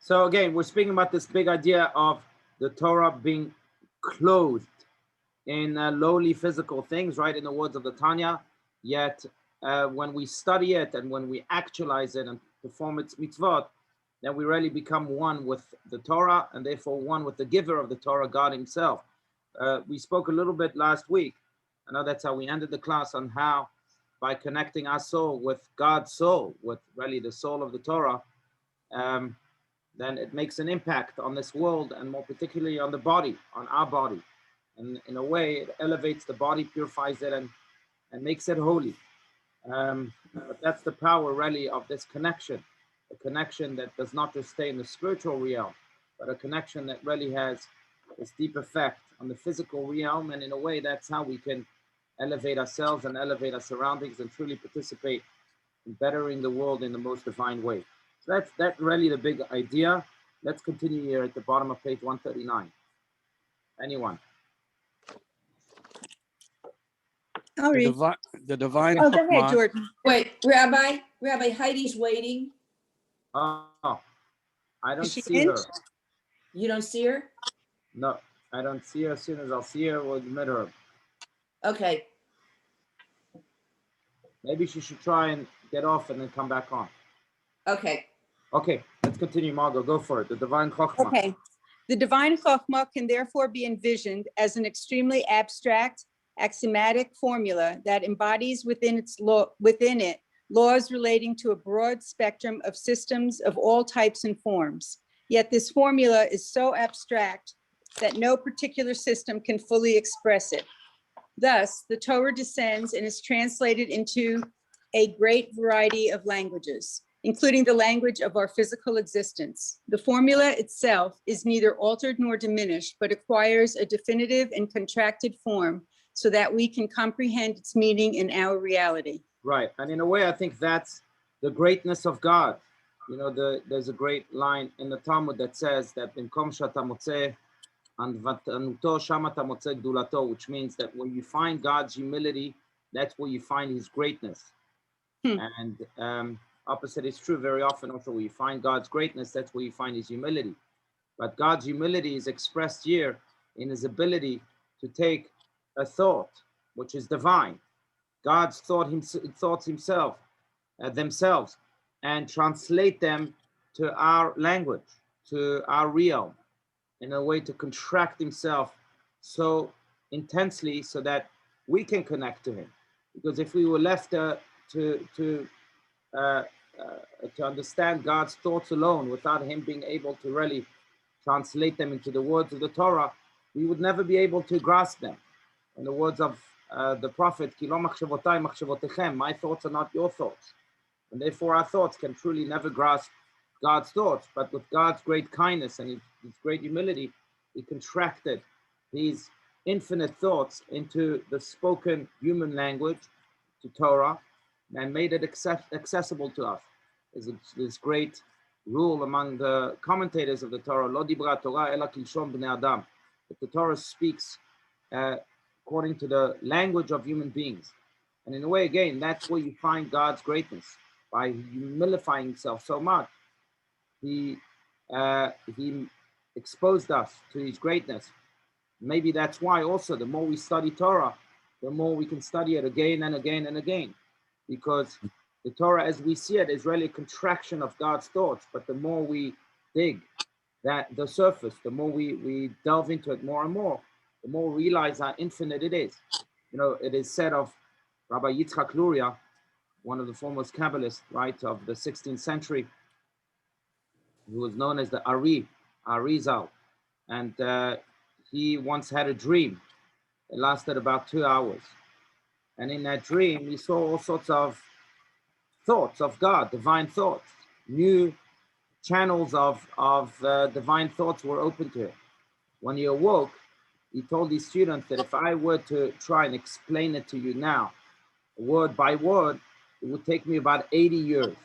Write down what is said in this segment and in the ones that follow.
So again, we're speaking about this big idea of the Torah being clothed in lowly physical things, right? In the words of the Tanya, yet when we study it and when we actualize it and perform its mitzvot, then we really become one with the Torah and therefore one with the giver of the Torah, God himself. We spoke a little bit last week. I know that's how we ended the class, on how by connecting our soul with God's soul, with really the soul of the Torah, then it makes an impact on this world and more particularly on the body, on our body. And in a way, it elevates the body, purifies it, and makes it holy. But that's the power really of this connection, a connection that does not just stay in the spiritual realm, but a connection that really has this deep effect on the physical realm. And in a way, that's how we can elevate ourselves and elevate our surroundings and truly participate in bettering the world in the most divine way. So that's really the big idea. Let's continue here at the bottom of page 139. Anyone? The divine Oh, go ahead, Chokmah. Jordan. Wait, Rabbi Heidi's waiting. Oh, I don't Is she see in? her. You don't see her? No, I don't see her. As soon as I'll see her, we'll admit her. Okay. Maybe she should try and get off and then come back on. Okay. Okay, let's continue, Margot. Go for it. The divine Chokhmah. Okay. The divine Chokhmah can therefore be envisioned as an extremely abstract, axiomatic formula that embodies within it laws relating to a broad spectrum of systems of all types and forms. Yet this formula is so abstract that no particular system can fully express it. Thus, the Torah descends and is translated into a great variety of languages, including the language of our physical existence. The formula itself is neither altered nor diminished, but acquires a definitive and contracted form so that we can comprehend its meaning in our reality. Right, and in a way, I think that's the greatness of God. You know, there's a great line in the Talmud that says that "Bimkom shata motzeh anvanuto shama ta motzeh gdulato," which means that when you find God's humility, that's where you find His greatness. And opposite is true very often. Also, where you find God's greatness, that's where you find His humility. But God's humility is expressed here in His ability to take a thought, which is divine, God's thoughts themselves, and translate them to our language, to our realm, in a way to contract Himself so intensely so that we can connect to Him. Because if we were left to understand God's thoughts alone without Him being able to really translate them into the words of the Torah, we would never be able to grasp them. In the words of the prophet, "Ki lo machshavotay machshavotechem," my thoughts are not your thoughts. And therefore our thoughts can truly never grasp God's thoughts. But with God's great kindness and His great humility, He contracted these infinite thoughts into the spoken human language, to Torah, and made it accessible to us. There's this great rule among the commentators of the Torah, "Lo dibra Torah ela kilshon bnei adam," that the Torah speaks according to the language of human beings. And in a way, again, that's where you find God's greatness. By humilifying Himself so much, He exposed us to His greatness. Maybe that's why also the more we study Torah, the more we can study it again and again and again. Because the Torah, as we see it, is really a contraction of God's thoughts. But the more we dig the surface, the more we delve into it more and more, the more we realize how infinite it is. You know, it is said of Rabbi Yitzchak Luria, one of the foremost Kabbalists, right, of the 16th century, who was known as the Arizal. And he once had a dream. It lasted about 2 hours. And in that dream, he saw all sorts of thoughts of God, divine thoughts. New channels of divine thoughts were open to him. When he awoke, he told his students that if I were to try and explain it to you now, word by word, it would take me about 80 years.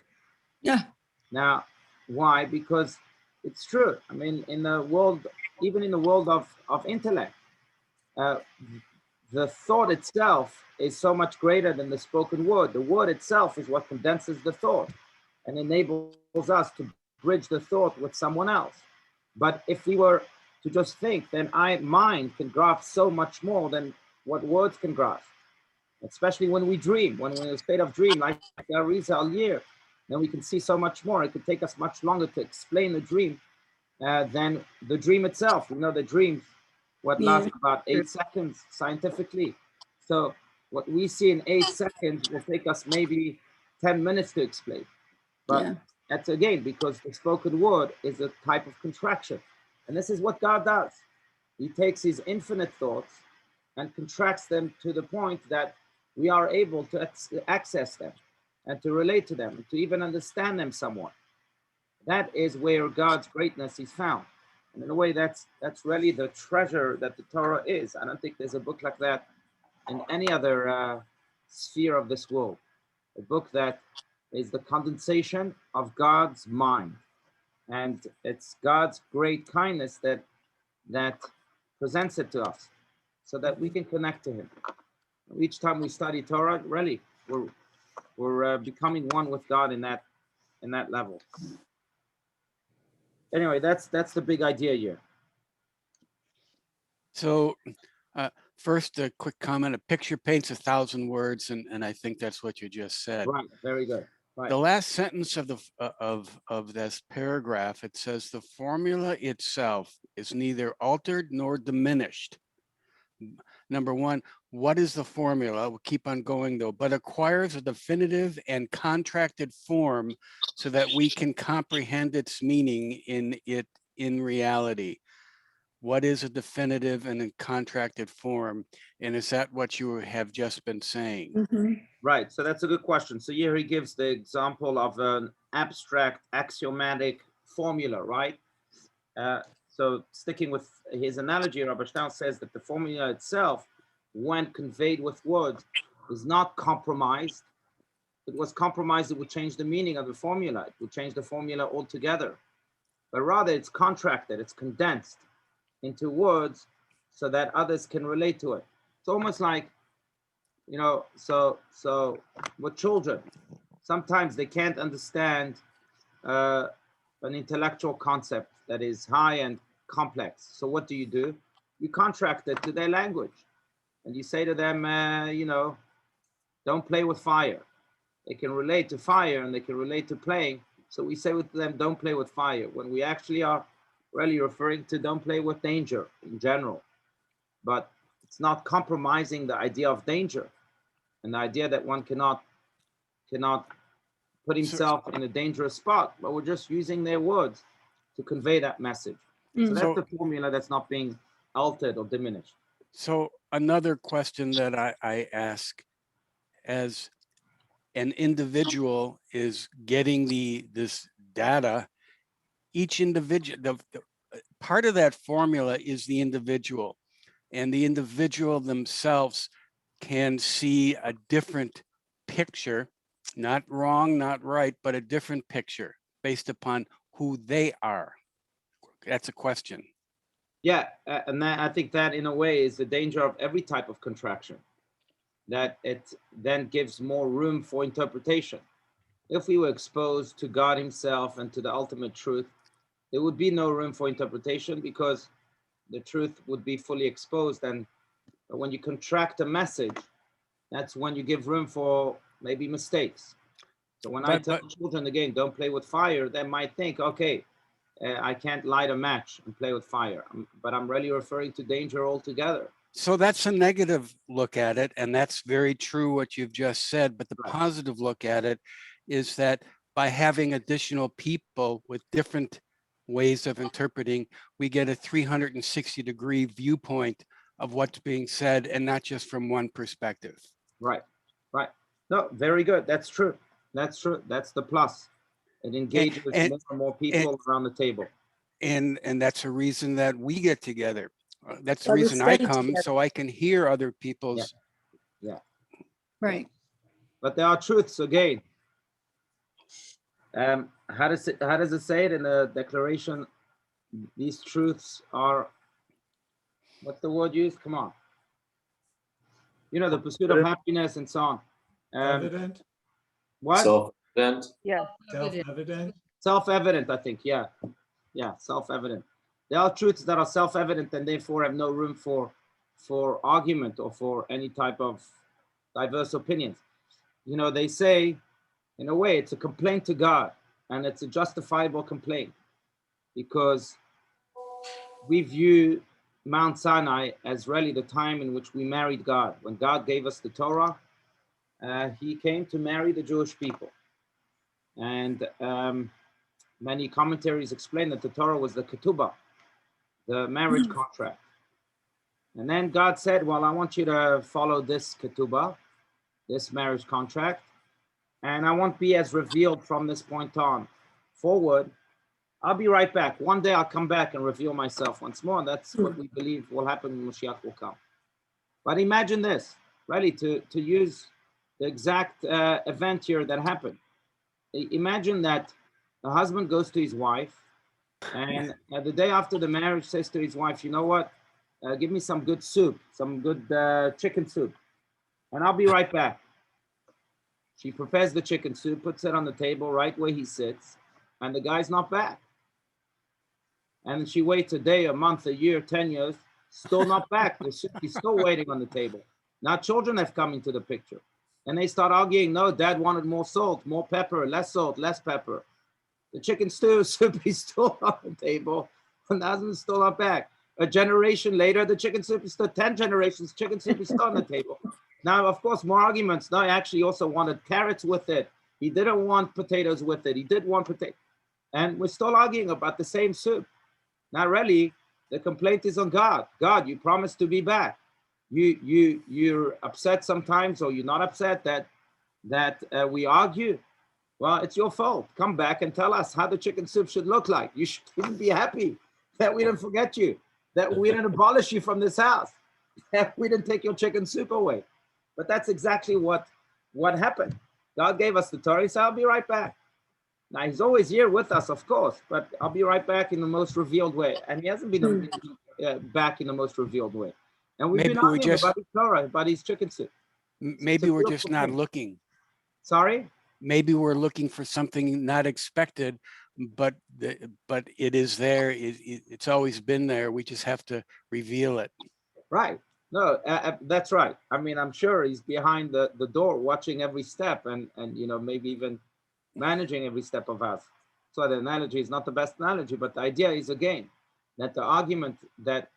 Yeah. Now, why? Because it's true. I mean, in the world, even in the world of intellect, the thought itself is so much greater than the word. The word itself is what condenses the thought and enables us to bridge the thought with someone else. But if we were to just think, then mind can grasp so much more than what words can grasp. Especially when we dream, when we're in a state of dream, like Ariza al-Year, then we can see so much more. It could take us much longer to explain the dream than the dream itself. We know the dreams, what lasts about 8 seconds scientifically. So what we see in 8 seconds will take us maybe 10 minutes to explain. But that's again, because the spoken word is a type of contraction. And this is what God does. He takes his infinite thoughts and contracts them to the point that we are able to access them and to relate to them, and to even understand them somewhat. That is where God's greatness is found. And in a way, that's really the treasure that the Torah is. I don't think there's a book like that in any other sphere of this world. A book that is the condensation of God's mind. And it's God's great kindness that presents it to us so that we can connect to him. Each time we study Torah, really, we're becoming one with God in that level. Anyway, that's the big idea here. So first, a quick comment. A picture paints 1,000 words, and I think that's what you just said. Right, very good. Right. The last sentence of this paragraph, it says the formula itself is neither altered nor diminished. Number one, what is the formula? We'll keep on going though, but acquires a definitive and contracted form so that we can comprehend its meaning in reality. What is a definitive and a contracted form? And is that what you have just been saying? Right, so that's a good question. So here he gives the example of an abstract axiomatic formula, right? So sticking with his analogy, Rabbi Shtau says that the formula itself, when conveyed with words, is not compromised. If it was compromised, it would change the meaning of the formula. It would change the formula altogether. But rather, it's contracted, it's condensed into words so that others can relate to it. It's almost like, you know, so with children, sometimes they can't understand an intellectual concept that is high and complex. So what do? You contract it to their language, and you say to them, you know, don't play with fire. They can relate to fire and they can relate to playing. So we say with them, don't play with fire, when we actually are really referring to don't play with danger in general. But it's not compromising the idea of danger and the idea that one cannot put himself in a dangerous spot, but we're just using their words to convey that message. So that's the formula that's not being altered or diminished. So another question that I ask, as an individual is getting this data, each individual, the part of that formula is the individual, and the individual themselves can see a different picture, not wrong, not right, but a different picture based upon who they are. That's a question. Yeah, and I think that in a way is the danger of every type of contraction, that it then gives more room for interpretation. If we were exposed to God himself and to the ultimate truth, there would be no room for interpretation because the truth would be fully exposed. And when you contract a message, that's when you give room for maybe mistakes. So when I tell children again, don't play with fire, they might think, okay, I can't light a match and play with fire, but I'm really referring to danger altogether. So that's a negative look at it, and that's very true what you've just said, but the positive look at it is that by having additional people with different ways of interpreting, we get a 360-degree viewpoint of what's being said and not just from one perspective. Right. No, very good. That's true. That's the plus. It engages more and more people around the table. And that's a reason that we get together. That's the reason I come, so I can hear other people's. Yeah. Right. But there are truths again. How does it say it in the declaration? These truths are, what's the word used? Come on. You know, the pursuit of happiness and so on. Evident. What? Self-evident. Yeah. Self-evident. Self-evident, I think. Yeah, self-evident. There are truths that are self-evident and therefore have no room for argument or for any type of diverse opinions. You know, they say, in a way, it's a complaint to God, and it's a justifiable complaint because we view Mount Sinai as really the time in which we married God. When God gave us the Torah, he came to marry the Jewish people. And many commentaries explain that the Torah was the ketubah, the marriage contract. And then God said, well, I want you to follow this ketubah, this marriage contract, and I won't be as revealed from this point on forward. I'll be right back. One day I'll come back and reveal myself once more. That's what we believe will happen when Mashiach will come. But imagine this, really, to use the exact event here that happened. Imagine that the husband goes to his wife, and the day after the marriage says to his wife, you know what, give me some good soup, some good chicken soup, and I'll be right back. She prepares the chicken soup, puts it on the table right where he sits, and the guy's not back. And she waits a day, a month, a year, 10 years, still not back. The soup is still waiting on the table. Now children have come into the picture. And they start arguing, no, dad wanted more salt, more pepper, less salt, less pepper. The chicken stew soup is still on the table, and the husband's still not back. A generation later, the chicken soup is still 10 generations, chicken soup is still on the table. Now, of course, more arguments. No, he actually also wanted carrots with it. He didn't want potatoes with it. He did want potato. And we're still arguing about the same soup. Now, really, the complaint is on God. God, you promised to be back. You're upset sometimes, or you're not upset that we argue. Well, it's your fault. Come back and tell us how the chicken soup should look like. You should even be happy that we didn't forget you, that we didn't abolish you from this house, that we didn't take your chicken soup away. But that's exactly what happened. God gave us the Torah. He said, I'll be right back. Now, he's always here with us, of course, but I'll be right back in the most revealed way. And he hasn't been back in the most revealed way. And we've been arguing about his Torah, about his chicken soup. Maybe we're just not looking. Sorry? Maybe we're looking for something not expected, but it is there. It's always been there. We just have to reveal it. Right. No, that's right. I mean, I'm sure he's behind the door watching every step and you know, maybe even managing every step of us. So the analogy is not the best analogy, but the idea is, again, that the arguments that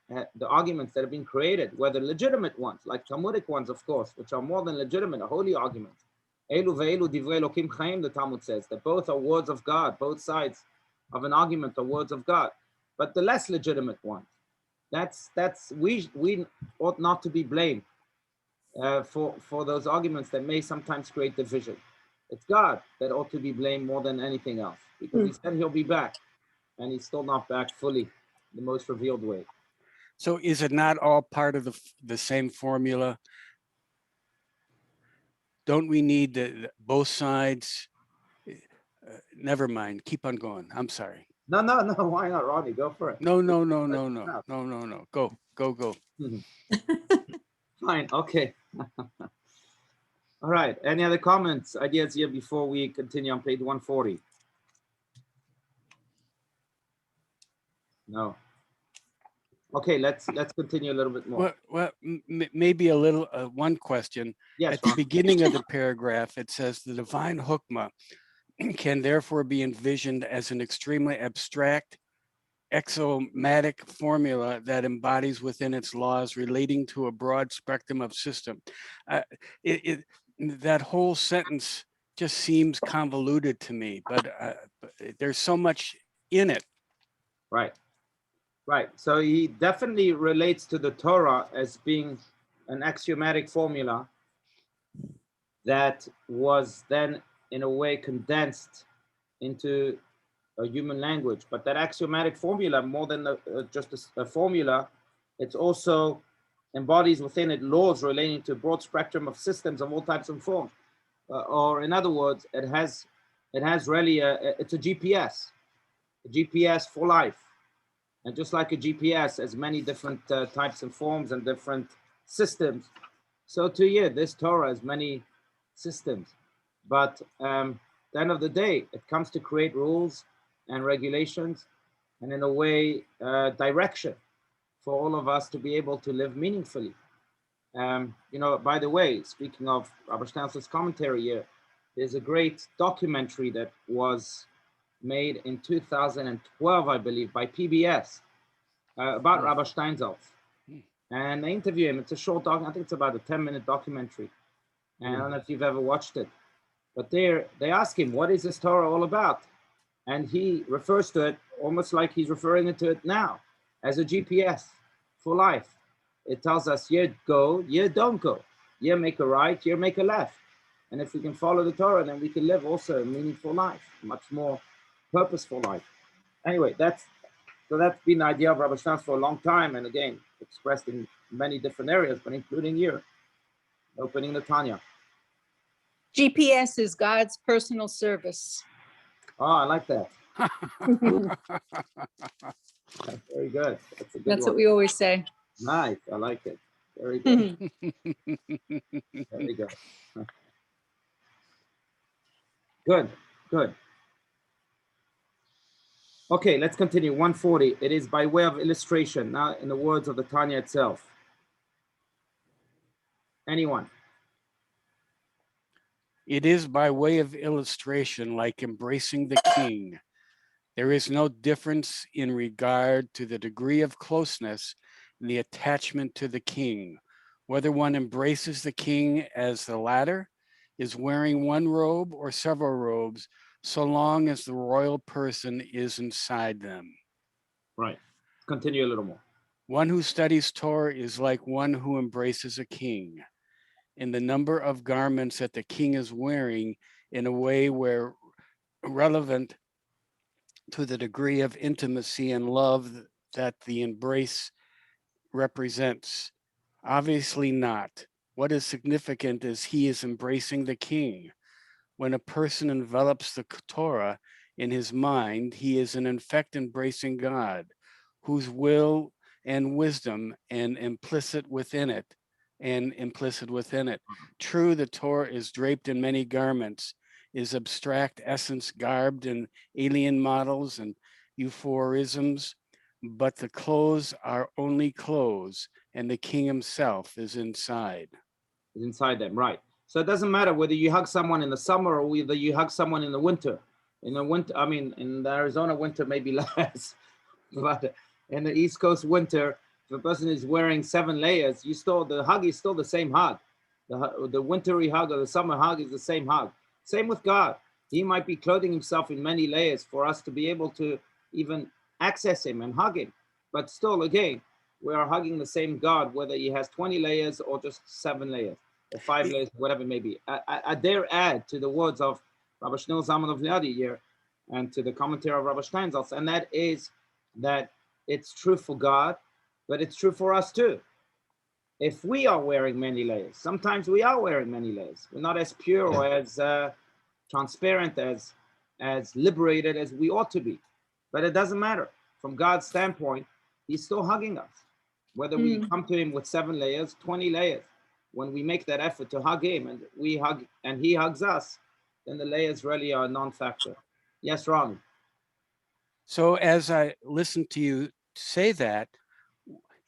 have been created, whether legitimate ones, like Talmudic ones, of course, which are more than legitimate, holy arguments. Elu ve'elu divrei Elokim chaim, the Talmud says, that both are words of God, both sides of an argument are words of God. But the less legitimate ones, we ought not to be blamed for those arguments that may sometimes create division. It's God that ought to be blamed more than anything else, because he said he'll be back, and he's still not back fully, the most revealed way. So is it not all part of the same formula? Don't we need both sides? Never mind. Keep on going. I'm sorry. No. Why not, Ronnie? Go for it. No. Go. Fine. Okay. All right. Any other comments, ideas here before we continue on page 140? No. Okay. Let's continue a little bit more. Well, maybe a little. One question. Yes. At the beginning of the paragraph, it says the divine hukmah can therefore be envisioned as an extremely abstract, axiomatic formula that embodies within its laws relating to a broad spectrum of system. That whole sentence just seems convoluted to me, but there's so much in it. Right. So he definitely relates to the Torah as being an axiomatic formula that was then in a way condensed into a human language. But that axiomatic formula, more than just a formula, it's also embodies within it laws relating to a broad spectrum of systems of all types and forms. Or in other words, it has really it's a GPS for life. And just like a GPS has many different types and forms and different systems, so too here, this Torah has many systems. But at the end of the day, it comes to create rules and regulations, and in a way, direction for all of us to be able to live meaningfully. By the way, speaking of Rabbi Steinsaltz's commentary here, there's a great documentary that was made in 2012, I believe, by PBS about Rabbi Steinsaltz. And they interview him. It's a short doc. I think it's about a 10-minute documentary. And I don't know if you've ever watched it. But there, they ask him, what is this Torah all about? And he refers to it almost like he's referring to it now as a GPS for life. It tells us, here go, here don't go. Here make a right, here make a left. And if we can follow the Torah, then we can live also a meaningful life, much more purposeful life. Anyway, that's been the idea of Rabbi Steinsaltz for a long time, and again, expressed in many different areas, but including here, opening the Tanya. GPS is God's personal service. Oh, I like that. That's very good. That's a good That's one. what we always say. Nice. I like it. Very good. Very good. Good. Good. Okay, let's continue. 140. It is by way of illustration, now in the words of the Tanya itself. Anyone? It is by way of illustration, like embracing the king. There is no difference in regard to the degree of closeness and the attachment to the king, whether one embraces the king as the latter, is wearing one robe or several robes, so long as the royal person is inside them. Right. Continue a little more. One who studies Torah is like one who embraces a king. In the number of garments that the king is wearing, in a way where relevant to the degree of intimacy and love that the embrace represents. Obviously not. What is significant is he is embracing the king. When a person envelops the Torah in his mind, he is in effect embracing God, whose will and wisdom and implicit within it. True, the Torah is draped in many garments, is abstract essence garbed in alien models and euphorisms, but the clothes are only clothes, and the king himself is inside. Is inside them, right. So it doesn't matter whether you hug someone in the summer or whether you hug someone in the winter. In the winter, I mean, in the Arizona winter, maybe less, but in the East Coast winter, if a person is wearing 7 layers, the hug is still the same hug. The wintry hug or the summer hug is the same hug. Same with God. He might be clothing himself in many layers for us to be able to even access him and hug him. But still, again, we are hugging the same God, whether he has 20 layers or just 7 layers or 5 layers, whatever it may be. I dare add to the words of Rabbi Shneur Zalman of Liadi here and to the commentary of Rabbi Steinsaltz, and that is that it's true for God, but it's true for us too. If we are wearing many layers, sometimes we are wearing many layers. We're not as pure or as transparent, as liberated as we ought to be. But it doesn't matter. From God's standpoint, he's still hugging us. Whether we come to him with 7 layers, 20 layers, when we make that effort to hug him and we hug and he hugs us, then the layers really are a non-factor. Yes, Ron. So as I listen to you say that,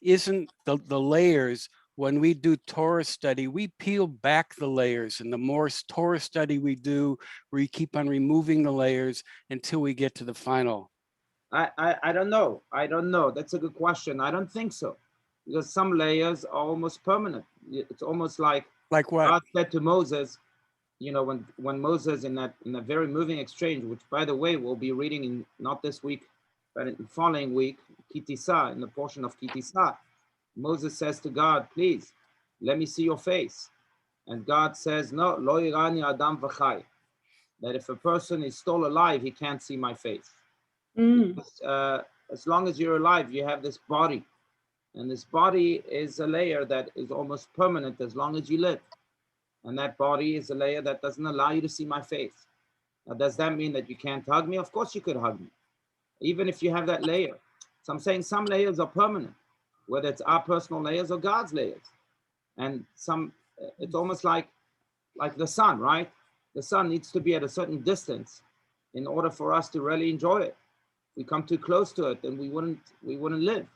isn't the layers, when we do Torah study, we peel back the layers, and the more Torah study we do, we keep on removing the layers until we get to the final. I don't know. I don't know. That's a good question. I don't think so, because some layers are almost permanent. It's almost like what? God said to Moses, when Moses in a very moving exchange, which by the way we'll be reading in not this week, but in the following week, Kitisa, in the portion of Kitisa, Moses says to God, please, let me see your face. And God says, no, lo yirani adam v'chai, that if a person is still alive, he can't see my face. Because, as long as you're alive, you have this body. And this body is a layer that is almost permanent as long as you live. And that body is a layer that doesn't allow you to see my face. Now, does that mean that you can't hug me? Of course you could hug me, even if you have that layer. So I'm saying some layers are permanent, whether it's our personal layers or God's layers. And it's almost like the sun, right? The sun needs to be at a certain distance in order for us to really enjoy it. we come too close to it, then we wouldn't live.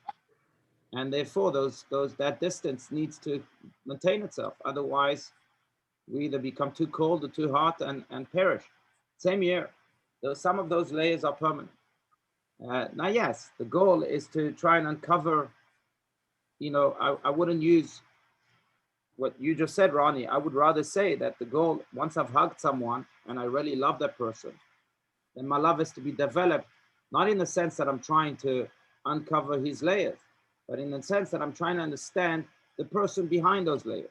And therefore, that distance needs to maintain itself. Otherwise, we either become too cold or too hot and perish. Same here. Some of those layers are permanent. Now, yes, the goal is to try and uncover. I wouldn't use what you just said, Ronnie. I would rather say that the goal, once I've hugged someone and I really love that person, then my love is to be developed, not in the sense that I'm trying to uncover his layers, but in the sense that I'm trying to understand the person behind those layers,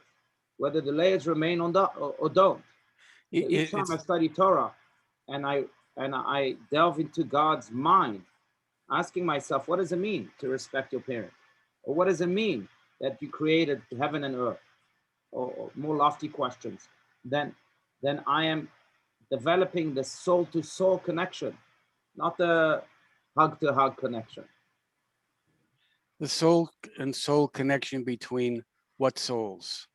whether the layers remain on or don't. So each time I study Torah and I delve into God's mind, asking myself, what does it mean to respect your parent? Or what does it mean that you created heaven and earth? Or more lofty questions. Then I am developing the soul-to-soul connection, not the hug-to-hug connection. The soul and soul connection between what souls?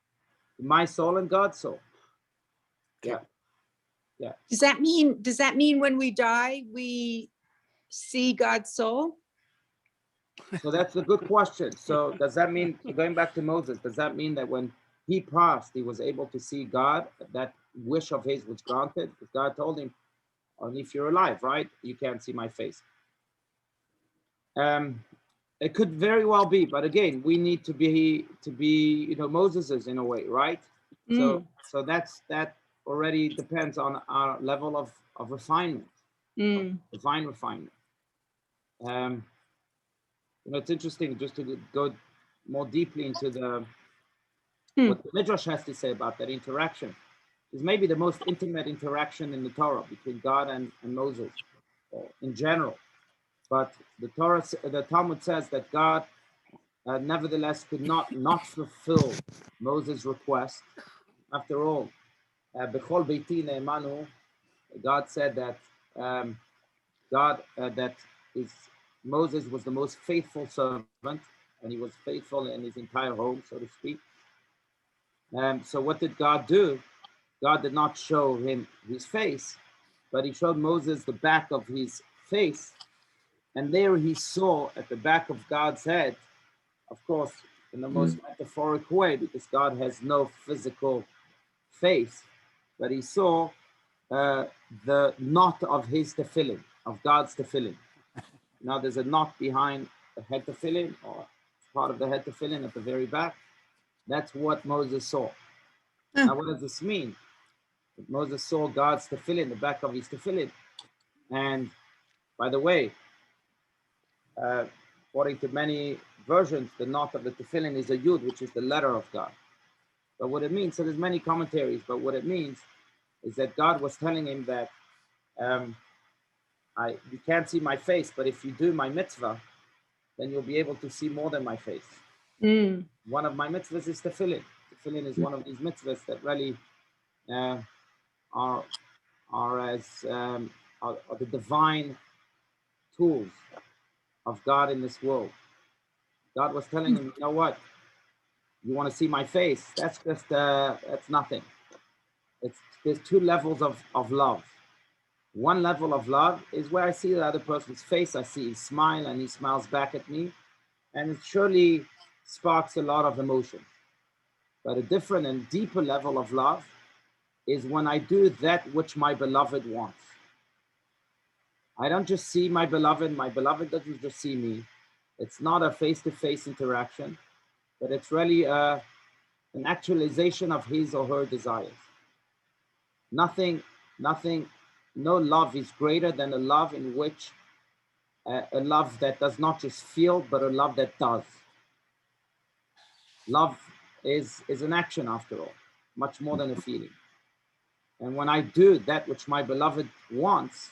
My soul and God's soul. Okay. Yeah. Does that mean when we die, we see God's soul? So that's a good question. So does that mean, going back to Moses, does that mean that when he passed, he was able to see God? That wish of his was granted? Because God told him, only if you're alive, right? You can't see my face. It could very well be, but again, we need to be Moses's in a way, right? So that already depends on our level of refinement, divine refinement. It's interesting just to go more deeply into what the Midrash has to say about that interaction. Is maybe the most intimate interaction in the Torah between God and Moses, in general. But the Talmud says that God, nevertheless, could not fulfill Moses' request. After all, Bechol Beiti Ne'emanu, God said that Moses was the most faithful servant, and he was faithful in his entire home, so to speak. So what did God do? God did not show him his face, but he showed Moses the back of his face. And there he saw at the back of God's head, of course, in the most metaphoric way, because God has no physical face, but he saw the knot of his tefillin, of God's tefillin. Now there's a knot behind the head tefillin, or part of the head tefillin at the very back. That's what Moses saw. Now what does this mean? Moses saw God's tefillin, the back of his tefillin. And by the way, according to many versions, the knot of the tefillin is a yud, which is the letter of God. But what it means, so there's many commentaries, but what it means is that God was telling him that you can't see my face, but if you do my mitzvah, then you'll be able to see more than my face. One of my mitzvahs is tefillin. Tefillin is one of these mitzvahs that really are the divine tools of God in this world. God was telling him, you know what? You want to see my face? That's just that's nothing. There's two levels of love. One level of love is where I see the other person's face. I see his smile, and he smiles back at me, and it surely sparks a lot of emotion. But a different and deeper level of love is when I do that which my beloved wants. I don't just see my beloved doesn't just see me. It's not a face-to-face interaction, but it's really an actualization of his or her desires. No love is greater than a love in which, a love that does not just feel, but a love that does. Love is an action after all, much more than a feeling. And when I do that which my beloved wants,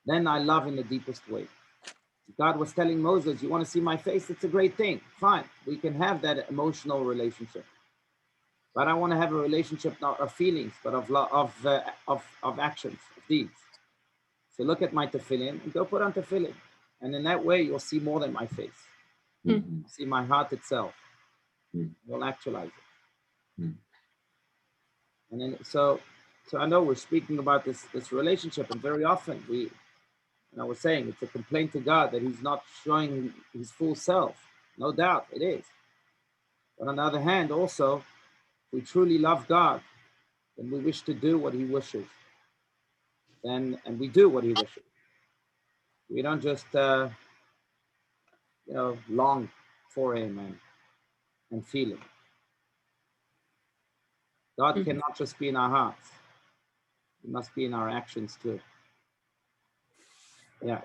then I love in the deepest way. God was telling Moses, you want to see my face? It's a great thing. Fine, we can have that emotional relationship. But I want to have a relationship not of feelings, but of actions, of deeds. So look at my tefillin and go put on tefillin. And in that way, you'll see more than my face. See my heart itself. You'll actualize it. And then, so I know we're speaking about this relationship, and very often And I was saying it's a complaint to God that he's not showing his full self. No doubt it is. But on the other hand, also, if we truly love God, then we wish to do what he wishes. And we do what he wishes. We don't just, long for him and feel him. God cannot just be in our hearts. He must be in our actions too. Yeah.